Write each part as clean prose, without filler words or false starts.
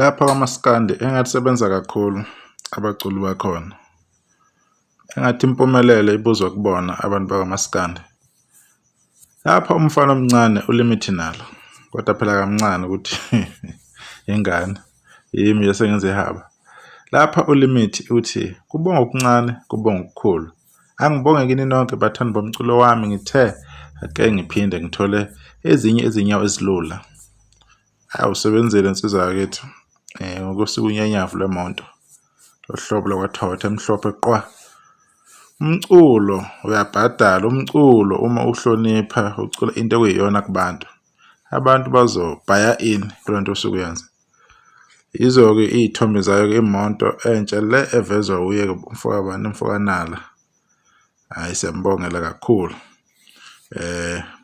Lapha kwaMaskandi engathi sebenza kakhulu abaculi bakhona. Engathi impumelelo ibuzwa kubona abantu bakwaMaskandi. Lapha umfana omncane uLimit nalo. Kodwa phela kamncane ukuthi ingane yimi esengenze ihaba. Lapha uLimit uthi kubonga okuncane kubonga okukhulu. Angibonge kini nonke bathandi bomculo wami ngithe ake ngiphinde ngithole ezinye izinyawo ezilula. Awusebenzele insizwa yakethu ngokusuku unyanyavu lemonto. Lohlobo lokwathotha emhlophe qwa. Umculo uyabhadala umculo uma uhlonipha ucula into ekuyiyona kubantu. Abantu bazobhaya in kulento osuku yenza. Yizo-ke iy'thombe zayo-ke imonto entsha le evezwa uye umfokanala. Hayi siyambongela kakhulu.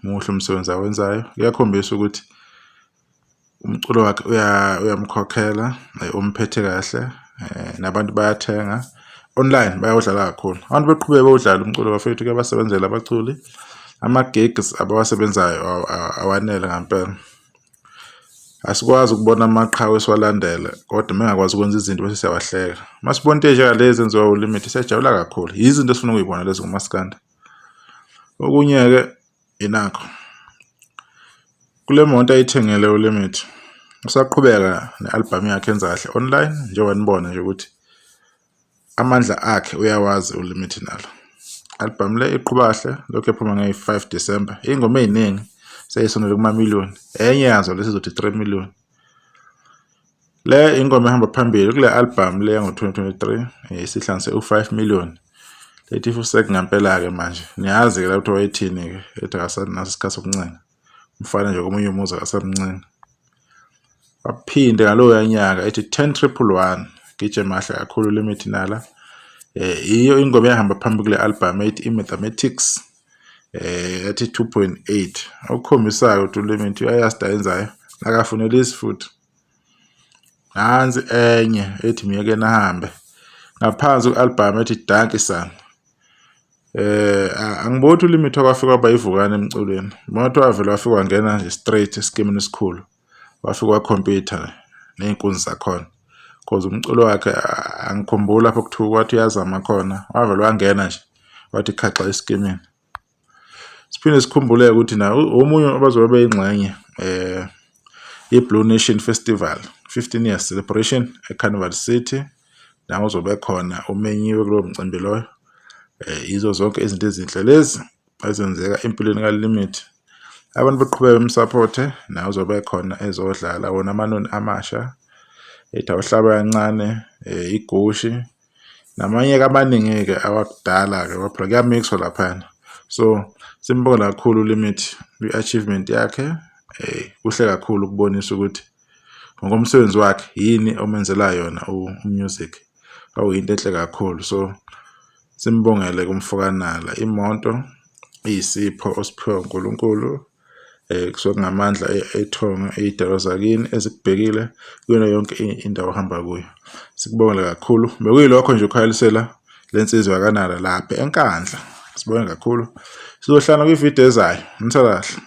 Muhle umsebenzi awenzayo. Kuyakhombisa ukuthi umculo wakhe uyamkhokhela, umphethe kahle, nabantu bayathenga. Online bayawudlala kakhulu. Abantu beqhubeke bawudlala umculo bafethu ke basebenzela abaculi. Ama-gigs abawasebenzayo awanele ngempela. Asikwazi ukubona amaqhawe esiwalandela kodwa mengakwazi ukwenza izinto bese siyawahleka. Masibona into njengalezi enziwa uLimit siyajabula kakhulu. Yizinto esifuna ukuyibona lezi kuMaskandi. Okunye-ke inakho. Kule monto ayithengele uLimit. Usaqhubeka ne-album yakhe enza kahle online njengoba nibona nje ukuthi amandla akhe uyawazi uLimit nalo. Album le iqhubeka kahle lokho ephuma nge-5 December. Ingoma eziningi seyisondele kuma-million. Enye yazo lesizothi 3 million. Le ingoma ehamba phambili kule album le yango-2023 isihlanganise u5 million. Lethi futhi ngempela ke manje. Niyazi ke lapho wayithini ke ethi akasanaso isikhathi sokuncane. Umfana nje komunye umuzi akasamncane. Waphinde ngalowo nyaka ethi 10-111 gije mahle kakhulu uLimit nala. Iyo ingoma ehamba phambili kule album ethi iMathematics. Ethi 2.8 okukhombisayo ukuthi uLimit uyayazi ayenzayo akafunelisi futhi. Nansi enye ethi miyeke nahambe ngaphansi ku-album ethi Dankisan. Angiboni uLimit okwafika abayivukana emculweni. Umuntu wavela wafika wangena nje straight esikimini esikhulu. Wafika wakhompyutha ney'nkunzi zakhona. Because umculo wakhe angikhumbula lapho kuthiwa kwathi uyazama khona. Wavela wangena nje wathi khaxa esikimini. Siphinde sikhumbule ukuthi na omunye abazobe beyingxenye iBlue Nation Festival 15 years celebration eCarnival City. Nawo uzobe khona umenyiwe kulowo mcimbi loyo. Izo zonke izinto ezinhle lezi ezenzeka empilweni kaLimit. Abantu beqhubeka bemsupporte nawo uzobe khona ezodlala wona amanoni amasha. Ethi awuhlaba kancane igushi namanye amaningi ke awakudala ke waphela kuyamixwa lapha. So simbonga kakhulu uLimit kwi-achievement yakhe. Kuhle kakhulu ukubonisa ukuthi ngomsebenzi wakhe yini omenzela yona umusic. Awuyinto enhle kakhulu. So simbongele kumfokanala. Imonto iyisipho osiphiwe uNkulunkulu. Kusuka ngamandla ethonga ey'dalo zakini ezikubhekile kuyona yonke indawo ohamba kuyo. Sikubongela kakhulu. Bekuyilokho nje ukhalisela lensizwa yakanala lapha eNkandla. Sibonge kakhulu. Sizohlala kwivideo ezayo. Nithola kahle.